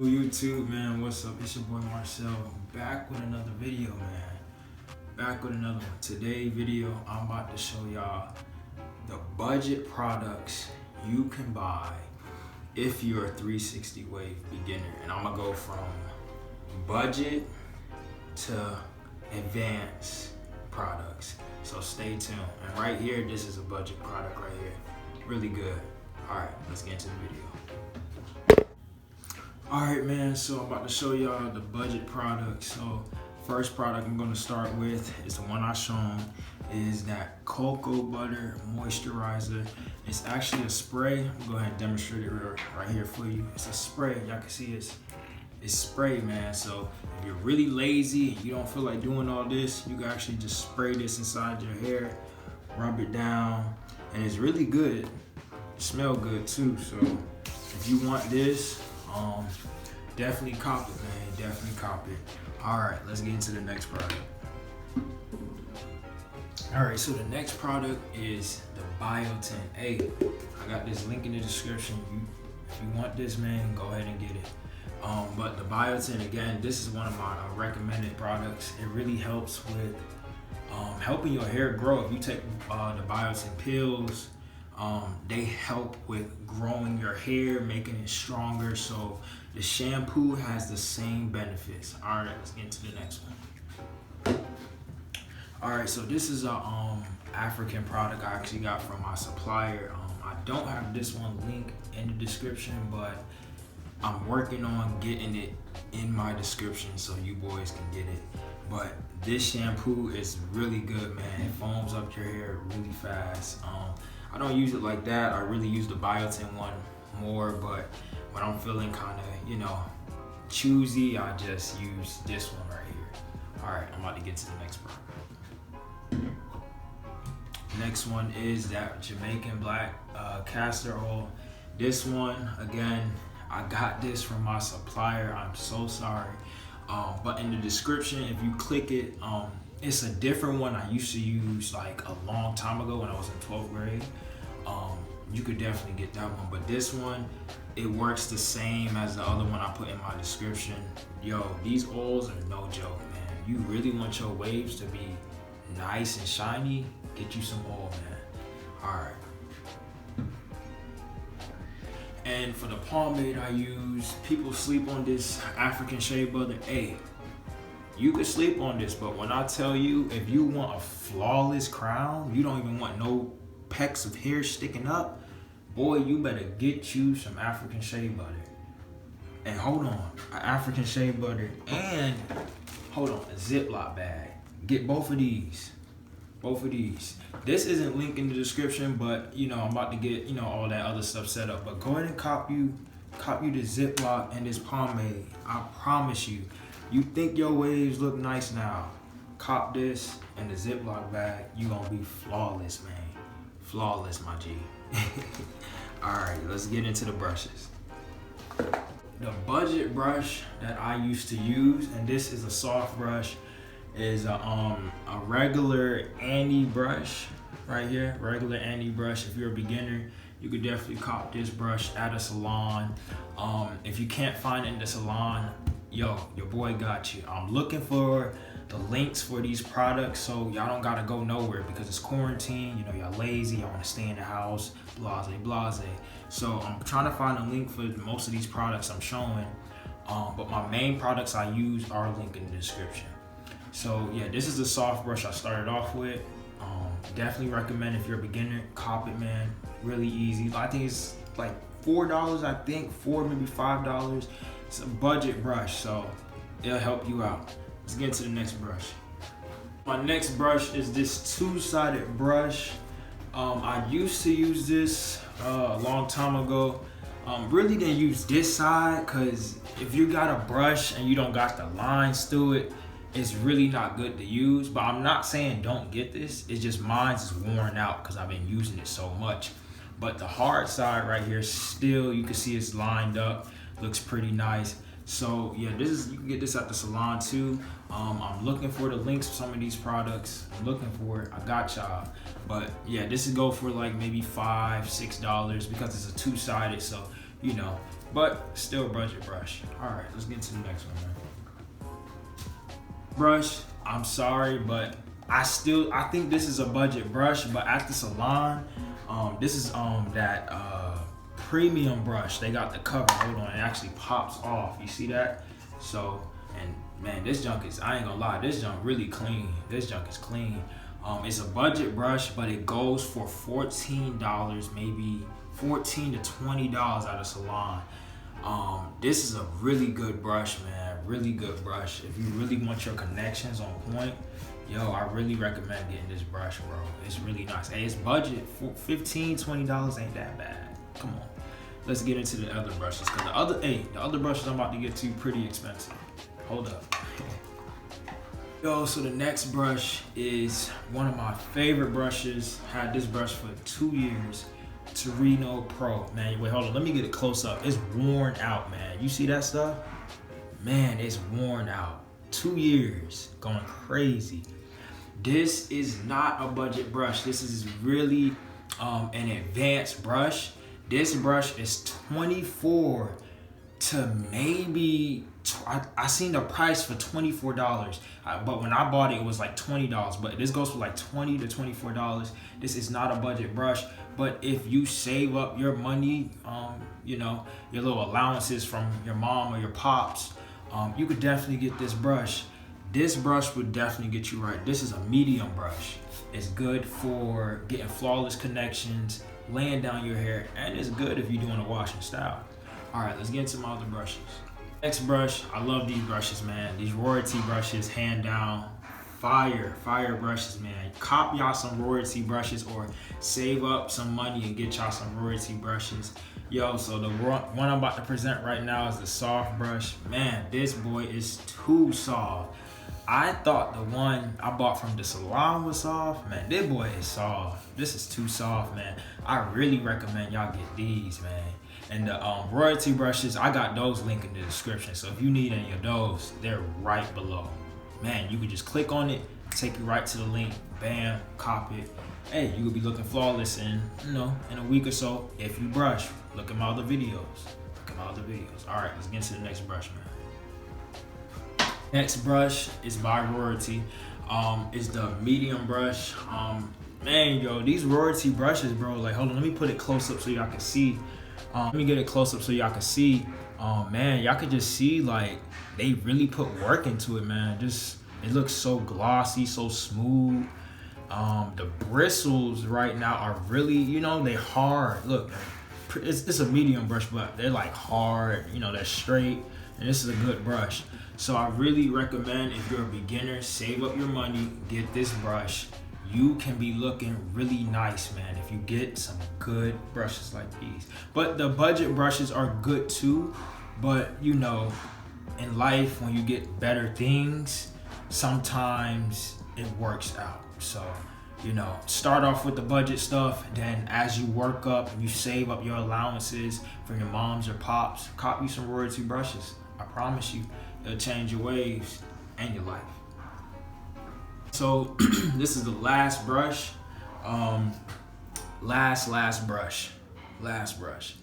YouTube, man, what's up? It's your boy Marcel, back with another video, man. Back with another one. Today's video, I'm about to show y'all the budget products you can buy if you're a 360 wave beginner. And I'm gonna go from budget to advanced products. So stay tuned. And right here, this is a budget product right here. Really good. All right, let's get into the video. Alright, man, so I'm about to show y'all the budget products. So first product I'm going to start with is the one I shown, is that cocoa butter moisturizer. It's actually a spray. I'm going to go ahead and demonstrate it right here for you. It's a spray. Y'all can see it's spray, man. So if you're really lazy and you don't feel like doing all this, you can actually just spray this inside your hair, rub it down, and it's really good. It smells good too. So if you want this, definitely cop it, man. Definitely cop it. All right, let's get into the next product. All right, so the next product is the Biotin. Hey, I got this link in the description. If you want this, man, go ahead and get it. But the Biotin, again, this is one of my recommended products. It really helps with helping your hair grow. If you take the Biotin pills, they help with growing your hair, making it stronger. So the shampoo has the same benefits. All right, let's get into the next one. All right, so this is a African product I actually got from my supplier. I don't have this one linked in the description, but I'm working on getting it in my description so you boys can get it. But this shampoo is really good, man. It foams up your hair really fast. I don't use it like that. I really use the Biotin one more, but when I'm feeling kind of, choosy, I just use this one right here. All right, I'm about to get to the next product. Next one is that Jamaican Castor Oil. This one, again, I got this from my supplier. I'm so sorry. But in the description, if you click it, it's a different one I used to use like a long time ago when I was in 12th grade. You could definitely get that one, but this one, it works the same as the other one I put in my description. Yo, these oils are no joke, man. You really want your waves to be nice and shiny, get you some oil, man. All right. And for the pomade I use, people sleep on this African shea butter. Hey, you could sleep on this, but when I tell you, if you want a flawless crown, you don't even want no pecks of hair sticking up, boy, you better get you some African shea butter. And hold on, an African shea butter and hold on, a Ziploc bag. Get both of these. Both of these. This isn't linked in the description, but I'm about to get all that other stuff set up. But go ahead and cop you the Ziploc and this pomade. I promise you. You think your waves look nice now? Cop this and the Ziploc bag. You gonna be flawless, man. Flawless, my G. All right, let's get into the brushes. The budget brush that I used to use, and this is a soft brush, is a regular Annie brush right here. Regular Annie brush. If you're a beginner, you could definitely cop this brush at a salon. If you can't find it in the salon, yo, your boy got you. I'm looking for the links for these products so y'all don't gotta go nowhere because it's quarantine. Y'all lazy, y'all wanna stay in the house, blase. So I'm trying to find a link for most of these products I'm showing. But my main products I use are linked in the description. So yeah, this is the soft brush I started off with. Definitely recommend if you're a beginner, cop it, man. Really easy. I think it's like $4, I think, $4, maybe $5. It's a budget brush, so it'll help you out. Let's get to the next brush. My next brush is this two-sided brush. I used to use this a long time ago. Really didn't use this side because if you got a brush and you don't got the lines through it, it's really not good to use. But I'm not saying don't get this. It's just mine's is worn out because I've been using it so much. But the hard side right here, still, you can see it's lined up. Looks pretty nice. So yeah, you can get this at the salon too. I'm looking for the links for some of these products. I'm looking for it. I got y'all. But yeah, this would go for like maybe $5, $6 because it's a two-sided. So but still budget brush. All right, let's get to the next one, man. Brush, I'm sorry, but I think this is a budget brush, but at the salon, this is that premium brush. They got the cover. Hold on, it actually pops off. You see that? So, and man, this junk is, I ain't gonna lie, this junk really clean. This junk is clean. It's a budget brush, but it goes for $14, maybe $14 to $20 at a salon. This is a really good brush, man. Really good brush. If you really want your connections on point, yo, I really recommend getting this brush, bro. It's really nice. Hey, it's budget. $15, $20 ain't that bad. Come on. Let's get into the other brushes, because the other brushes I'm about to get to pretty expensive. Hold up. Yo, so the next brush is one of my favorite brushes. Had this brush for 2 years. Torino Pro. Man, wait, hold on. Let me get it close up. It's worn out, man. You see that stuff? Man, it's worn out. 2 years. Going crazy. This is not a budget brush. This is really an advanced brush. This brush is $24 to maybe, I seen the price for $24, but when I bought it, it was like $20, but this goes for like $20 to $24. This is not a budget brush, but if you save up your money, you know, your little allowances from your mom or your pops, you could definitely get this brush. This brush would definitely get you right. This is a medium brush. It's good for getting flawless connections, laying down your hair, and it's good if you're doing a wash and style. All right, let's get into my other brushes. Next brush, I love these brushes, man. These royalty brushes, hand down, fire brushes, man. Cop y'all some royalty brushes or save up some money and get y'all some royalty brushes. Yo, so the one I'm about to present right now is the soft brush. Man, this boy is too soft. I thought the one I bought from the salon was soft. Man, this boy is soft. This is too soft, man. I really recommend y'all get these, man. And the royalty brushes, I got those linked in the description. So if you need any of those, they're right below. Man, you can just click on it, take you right to the link, bam, cop it. Hey, you could be looking flawless in, you know, in a week or so if you brush. Look at my other videos. Look at my other videos. All right, let's get into the next brush, man. Next brush is by Royalty. It's the medium brush. Man, yo, these Royalty brushes, bro, like, hold on, let me put it close up so y'all can see. Let me get it close up so y'all can see. Man, y'all can just see, like, they really put work into it, man. Just, it looks so glossy, so smooth. The bristles right now are really, you know, they hard. Look, it's a medium brush, but they're like hard, you know, they're straight, and this is a good brush. So I really recommend, if you're a beginner, save up your money, get this brush. You can be looking really nice, man, if you get some good brushes like these. But the budget brushes are good too, but you know, in life, when you get better things, sometimes it works out. So, you know, start off with the budget stuff, then as you work up and you save up your allowances from your moms or pops, cop you some Royalty brushes. I promise you, it'll change your waves and your life. So this is the last brush, last brush,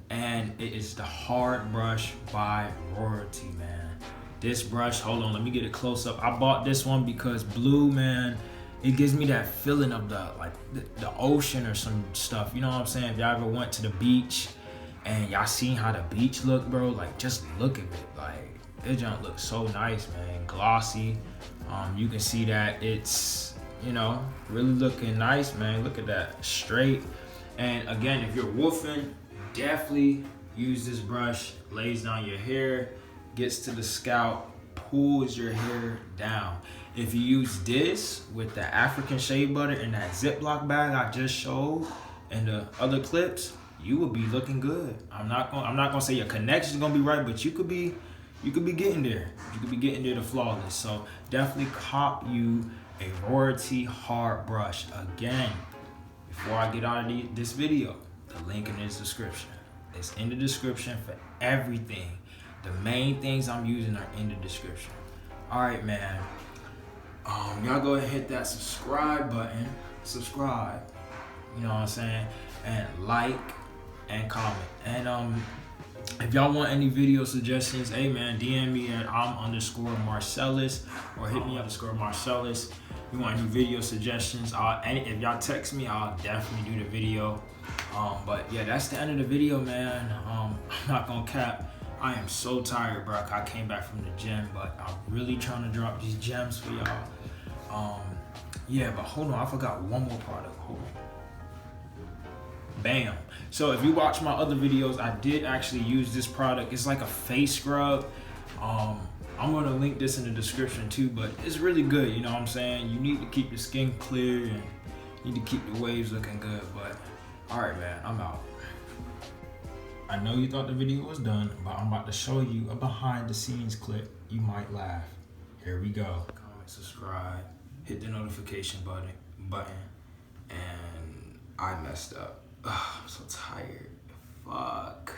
and it is the hard brush by Royalty, man. This brush, hold on, let me get it close up. I bought this one because blue, man, it gives me that feeling of the ocean or some stuff. You know what I'm saying? If y'all ever went to the beach and y'all seen how the beach look, bro, like, just look at it. Like, it junk looks so nice, man, glossy. You can see that it's, you know, really looking nice, man. Look at that, straight. And again, if you're woofing, definitely use this brush. Lays down your hair, gets to the scalp, pulls your hair down. If you use this with the African shea butter in that Ziploc bag I just showed and the other clips, you will be looking good. I'm not gonna say your connection is gonna be right, but you could be getting there. You could be getting there to flawless. So definitely cop you a Royalty hard brush. Again, before I get out of this video, the link in this description. It's in the description for everything. The main things I'm using are in the description. All right, man. Y'all go ahead and hit that subscribe button. Subscribe. You know what I'm saying? And like and comment. And If y'all want any video suggestions, hey man, DM me at I'm_Marcellus or hit me _Marcellus. You want any video suggestions? If y'all text me, I'll definitely do the video. But yeah, that's the end of the video, man. I'm not gonna cap. I am so tired, bro. I came back from the gym, but I'm really trying to drop these gems for y'all. Yeah, but hold on, I forgot one more product. Hold on. Bam. So if you watch my other videos, I did actually use this product. It's like a face scrub. I'm gonna link this in the description too, but it's really good, you know what I'm saying? You need to keep the skin clear and you need to keep the waves looking good, but all right, man, I'm out. I know you thought the video was done, but I'm about to show you a behind the scenes clip. You might laugh. Here we go. Comment, subscribe, hit the notification button, and I messed up. Ugh, I'm so tired. Fuck.